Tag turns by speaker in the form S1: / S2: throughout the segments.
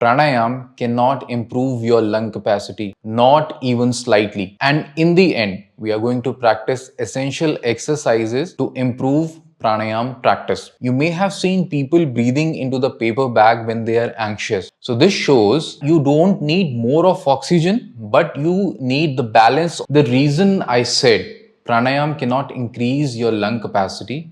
S1: Pranayam cannot improve your lung capacity, not even slightly. And in the end, we are going to practice essential exercises to improve pranayam practice. You may have seen people breathing into the paper bag when they are anxious. So this shows you don't need more of oxygen, but you need the balance. The reason I said pranayam cannot increase your lung capacity,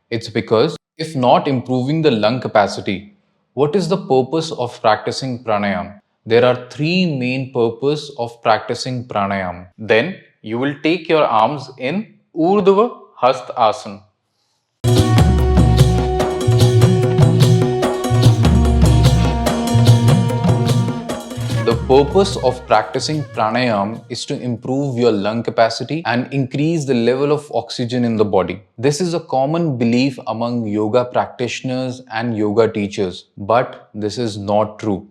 S1: it's because if not improving the lung capacity, what is the purpose of practicing pranayam? There are three main purposes of practicing pranayam. Then you will take your arms in Urdhva Hasta Asana. The purpose of practicing pranayam is to improve your lung capacity and increase the level of oxygen in the body. This is a common belief among yoga practitioners and yoga teachers, but this is not true.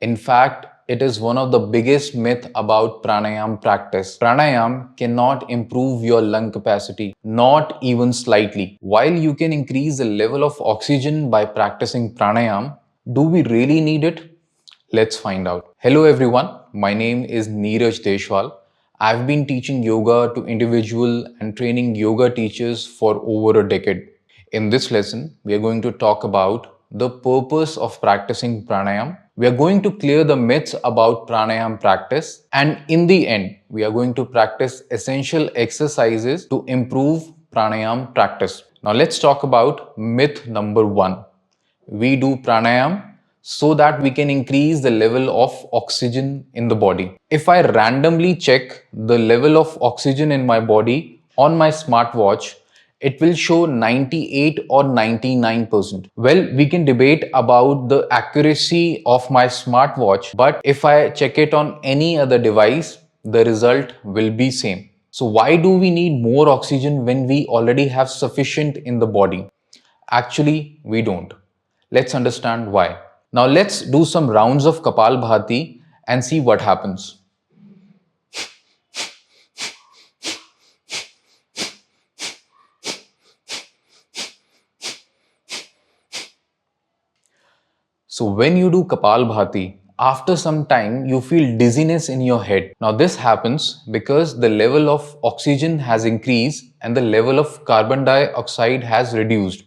S1: In fact, it is one of the biggest myths about pranayam practice. Pranayam cannot improve your lung capacity, not even slightly. While you can increase the level of oxygen by practicing pranayam, do we really need it? Let's find out. Hello everyone, my name is Neeraj Deshwal. I've been teaching yoga to individual and training yoga teachers for over a decade. In this lesson, we are going to talk about the purpose of practicing pranayam. We are going to clear the myths about pranayam practice, and in the end, we are going to practice essential exercises to improve pranayam practice. Now let's talk about myth number 1. We do pranayam so that we can increase the level of oxygen in the body. If I randomly check the level of oxygen in my body on my smartwatch, it will show 98 or 99%. Well, we can debate about the accuracy of my smartwatch, but if I check it on any other device, the result will be same. So why do we need more oxygen when we already have sufficient in the body? Actually, we don't. Let's understand why. Now let's do some rounds of Kapalbhati and see what happens. So when you do Kapalbhati, after some time you feel dizziness in your head. Now this happens because the level of oxygen has increased and the level of carbon dioxide has reduced.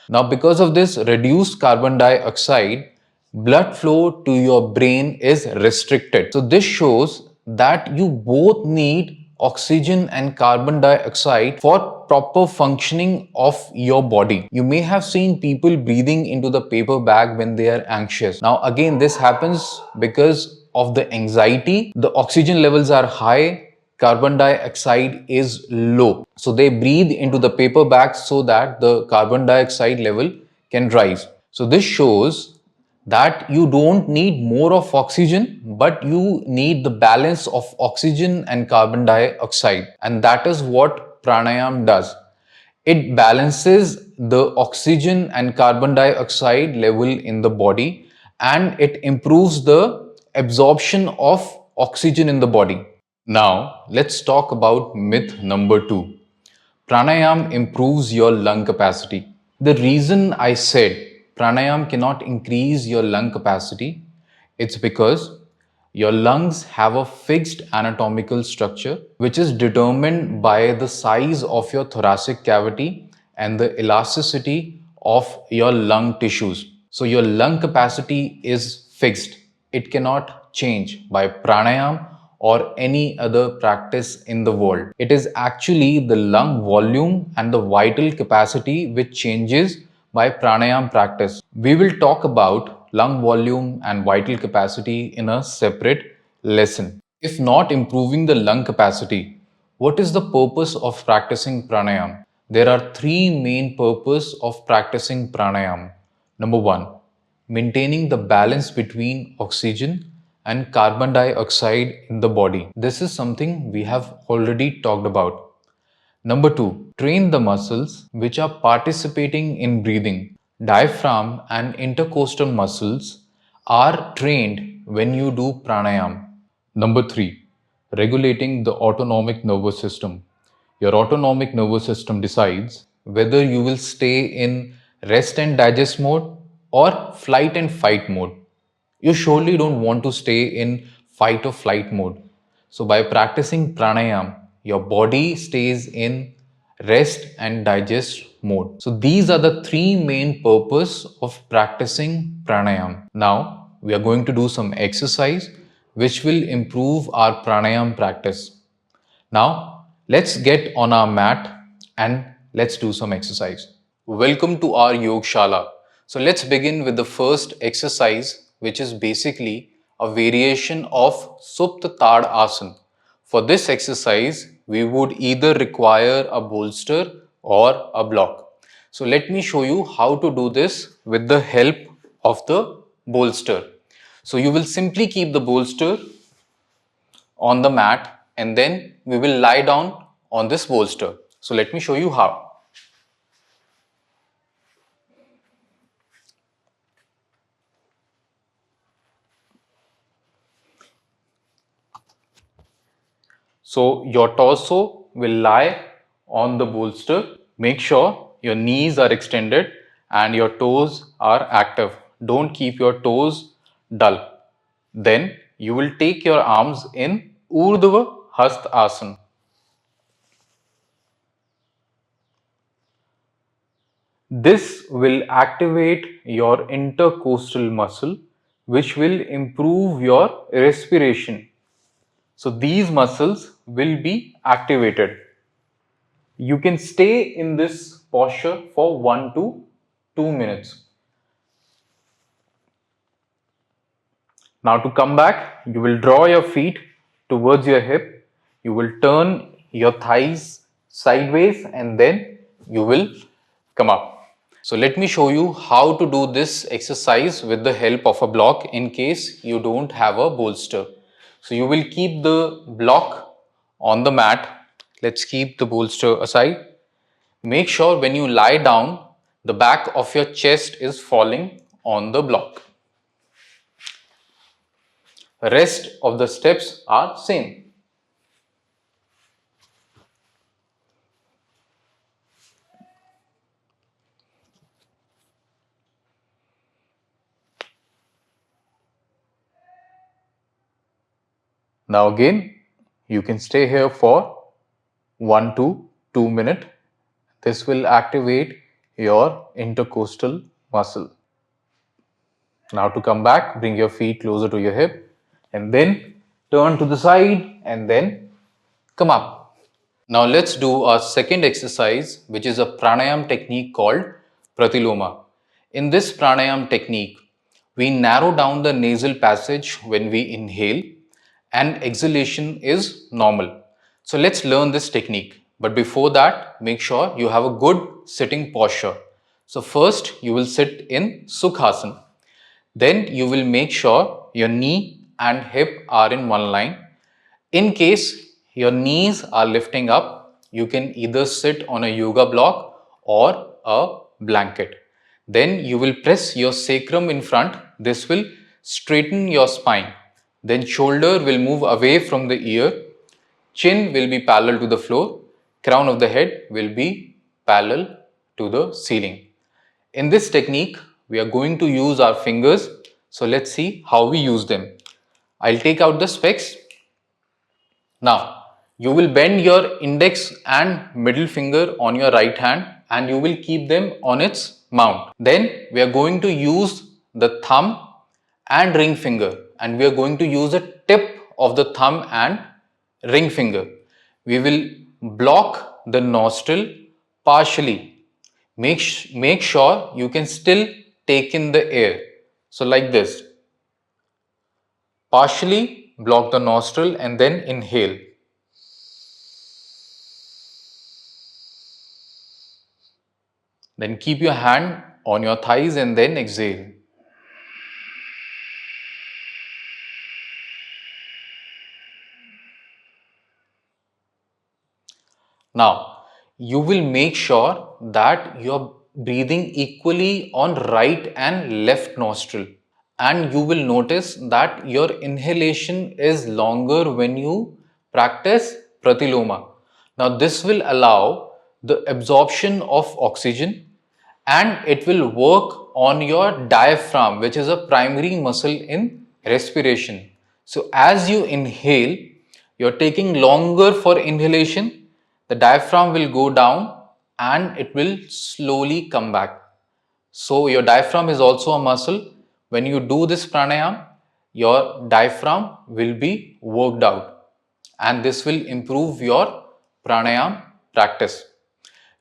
S1: Now because of this reduced carbon dioxide, blood flow to your brain is restricted. So this shows that you both need oxygen and carbon dioxide for proper functioning of your body. You may have seen people breathing into the paper bag when they are anxious. Now again, this happens because of the anxiety. The oxygen levels are high, carbon dioxide is low. So they breathe into the paper bag so that the carbon dioxide level can rise. So this shows that you don't need more of oxygen, but you need the balance of oxygen and carbon dioxide. And that is what pranayam does. It balances the oxygen and carbon dioxide level in the body, and it improves the absorption of oxygen in the body. Now, let's talk about myth number 2. Pranayam improves your lung capacity. The reason I said pranayam cannot increase your lung capacity, it's because your lungs have a fixed anatomical structure which is determined by the size of your thoracic cavity and the elasticity of your lung tissues. So your lung capacity is fixed. It cannot change by pranayam or any other practice in the world. It is actually the lung volume and the vital capacity which changes by pranayam practice. We will talk about lung volume and vital capacity in a separate lesson. If not improving the lung capacity, what is the purpose of practicing pranayam? There are three main purposes of practicing pranayam. Number 1, maintaining the balance between oxygen and carbon dioxide in the body. This is something we have already talked about. Number 2, train the muscles which are participating in breathing. Diaphragm and intercostal muscles are trained when you do pranayam. Number 3, regulating the autonomic nervous system. Your autonomic nervous system decides whether you will stay in rest and digest mode or flight and fight mode. you surely don't want to stay in fight or flight mode. So by practicing pranayam, your body stays in rest and digest mode. So these are the three main purpose of practicing pranayam. Now we are going to do some exercise which will improve our pranayam practice. Now, let's get on our mat and let's do some exercise. Welcome to our Yogshala. So, let's begin with the first exercise, which is basically a variation of Supta Tad Asana. For this exercise, we would either require a bolster or a block. So, let me show you how to do this with the help of the bolster. So, you will simply keep the bolster on the mat and then we will lie down on this bolster. So let me show you how. So your torso will lie on the bolster. Make sure your knees are extended and your toes are active. Don't keep your toes dull. Then you will take your arms in Urdhva Hasta Asana. This will activate your intercostal muscle, which will improve your respiration. So these muscles will be activated. You can stay in this posture for 1 to 2 minutes. Now to come back, you will draw your feet towards your hip. You will turn your thighs sideways and then you will come up. So let me show you how to do this exercise with the help of a block in case you don't have a bolster. So you will keep the block on the mat. Let's keep the bolster aside. Make sure when you lie down, the back of your chest is falling on the block. Rest of the steps are same. Now again, you can stay here for 1 to 2 minutes. This will activate your intercostal muscle. Now to come back, bring your feet closer to your hip and then turn to the side and then come up. Now let's do our second exercise, which is a pranayam technique called pratiloma. In this pranayam technique, we narrow down the nasal passage when we inhale and exhalation is normal. So let's learn this technique. But before that, make sure you have a good sitting posture. So first you will sit in Sukhasana. Then you will make sure your knee and hip are in one line. In case your knees are lifting up, you can either sit on a yoga block or a blanket. Then you will press your sacrum in front. This will straighten your spine. Then shoulder will move away from the ear. Chin will be parallel to the floor. Crown of the head will be parallel to the ceiling. In this technique, we are going to use our fingers. So let's see how we use them. I'll take out the specs. Now, you will bend your index and middle finger on your right hand and you will keep them on its mount. Then we are going to use the thumb and ring finger and we are going to use the tip of the thumb and ring finger. We will block the nostril partially. Make sure you can still take in the air. So like this. Partially block the nostril and then inhale. Then keep your hand on your thighs and then exhale. Now, you will make sure that you're breathing equally on right and left nostril. And you will notice that your inhalation is longer when you practice pratiloma. Now, this will allow the absorption of oxygen and it will work on your diaphragm, which is a primary muscle in respiration. So as you inhale, you're taking longer for inhalation, the diaphragm will go down and it will slowly come back. So your diaphragm is also a muscle. When you do this pranayam, your diaphragm will be worked out and this will improve your pranayam practice.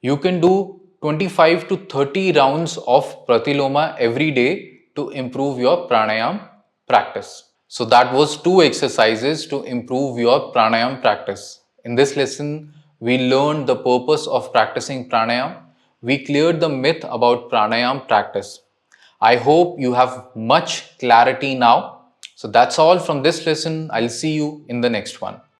S1: You can do 25 to 30 rounds of pratiloma every day to improve your pranayam practice. So that was 2 exercises to improve your pranayam practice. In this lesson, we learned the purpose of practicing pranayam. We cleared the myth about pranayam practice. I hope you have much clarity now. So that's all from this lesson. I'll see you in the next one.